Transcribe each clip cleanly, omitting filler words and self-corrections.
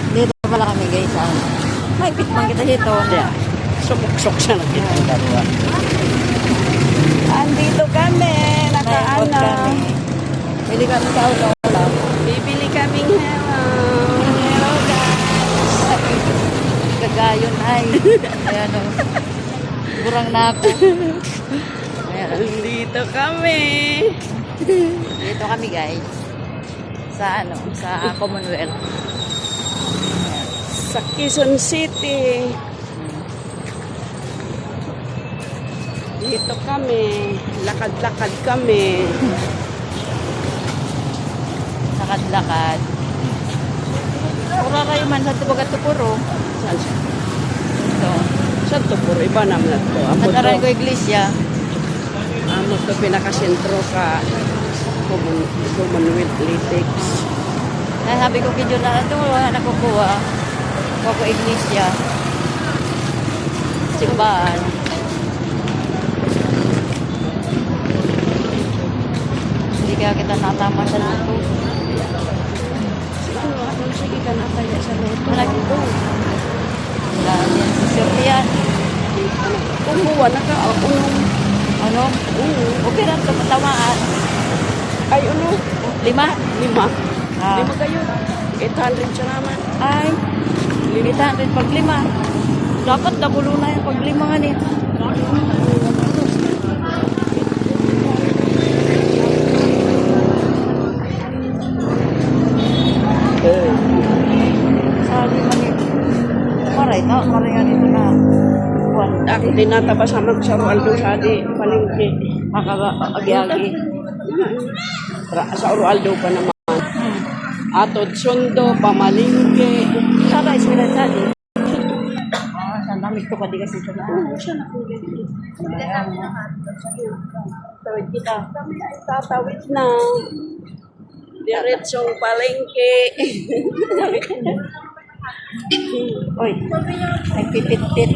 Dito pala kami guys. May pitman kita dito. Yeah. Sumuk-sok siya na kita ang dalawa. Andito kami, Naikot nakaano. kami. Bili kami sa ulo. Bibili kaming hello guys. Gagayon ay. Ayan o. Burang na ako. Ayan. Andito kami. Dito kami guys. Sa ano? Sa Commonwealth. Sa Quezon City. Dito kami. Lakad-lakad kami. Lakad-lakad. Pura kayo man sa tubagat tupuro. Saan siya? Ito. Saan to? Puro iba naman na to. Amo Nataray ko to. iglesia. Amo to pinakasentro ka. Commonwealth Litics. Ay, sabi ko kidyo na ito. Wala nakukuha. Kuha ko iglesia. Simbahan. Hindi kaya kita natama sa luto. Sige ka na kaya sa loto. Malaki ko. Wala yan si Sylvian. Kumuha na ka. Unong. Ano? Okay lang ito matamaan. Ay, uno. 5? 5. Ah. 5 kayo. 800 siya naman. Ay, 800 pag 5. Dapat nabulo na yung pag 5 nga niya. Sabi man yun. Maray na, maray nga nito na. Buwan. Ako din nataba sa magsaro Aldo sa di palengke. Makaka-agi-agi. Sa Aldo pa naman. Atod sundo, pamalingke. Saka ismilan sa di. Saan namin ito pati kasi ito na. Tawid kita. Kami ay tatawid na. Diretsong palengke. Oy, nagpipit-pit.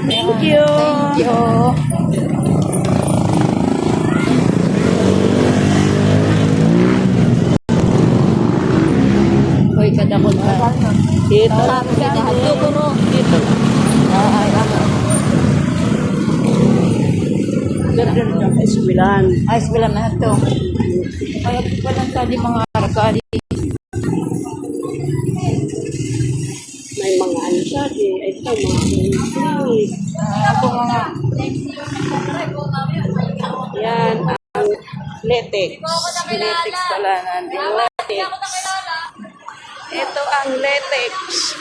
Thank you. Thank you. Oy, kadakot ka. Dito. Sabi kita, hadto ko no. Dito. Ay, ako. Dito sa eskwelahan. Ay, sila na ito. Ay, walang tadi mga arkadi. May mga ano siya. Ito mga clinic. Ako mga Yan ang Letex. genetics pala nandito. Letex. Ito ang Letex.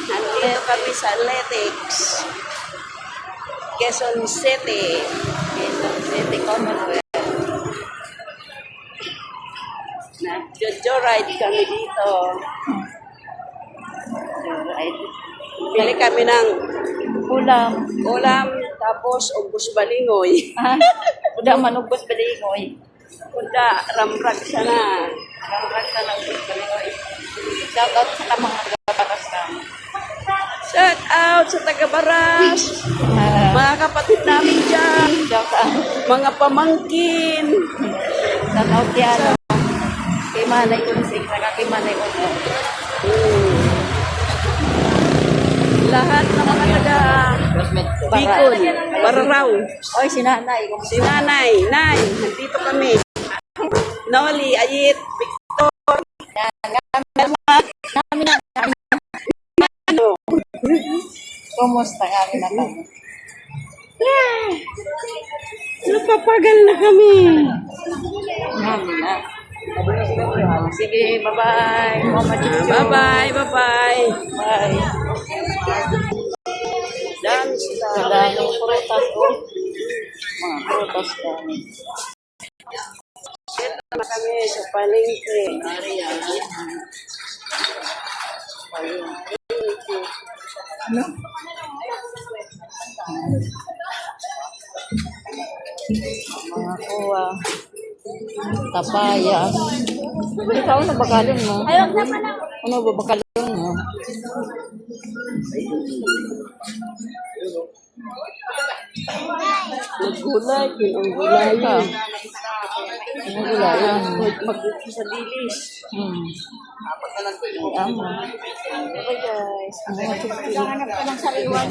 Nandito kami sa Letex. Quezon City. Quezon City, Commonwealth. Nag-joyride kami dito. Right. Bili kami ng Ulam. ulam, tapos ubus balingoy. Udah manubos balingoy. Kuda, ramrag siya na. Ramrag na lang ubos balingoy. Shout out sa mga taga-paras na. Shout out sa taga-Baras. Mga kapatid namin dyan. Shout out. Mga pamangkin. Shout out yan. Kay Manay Unsing, saka kay Manay Unsing. Lahat ng mga taga Bicol, Bararaw. Oy, si Nanay. Si Nanay, Nay, nandito kami. Noli, Ayit, Victor. Kami na. Kumusta kami na kami? Napapagal na kami. Kami na. Sige, bye-bye. Mama Chuchu. Bye-bye, bye-bye. Bye. Dami sila. Kadaming prutas ko. Mga prutas kami. Dito na kami sa palengke. Ano? Mga kuwa. Tapaya. Ikaw, ano bakalon mo? Ano ba bakalon mo? Naggulay, pinanggulay. Ka. Wala yan. Mag-upo sa dilis. Tama. Okay guys. Kailangan na pa ng sariwa.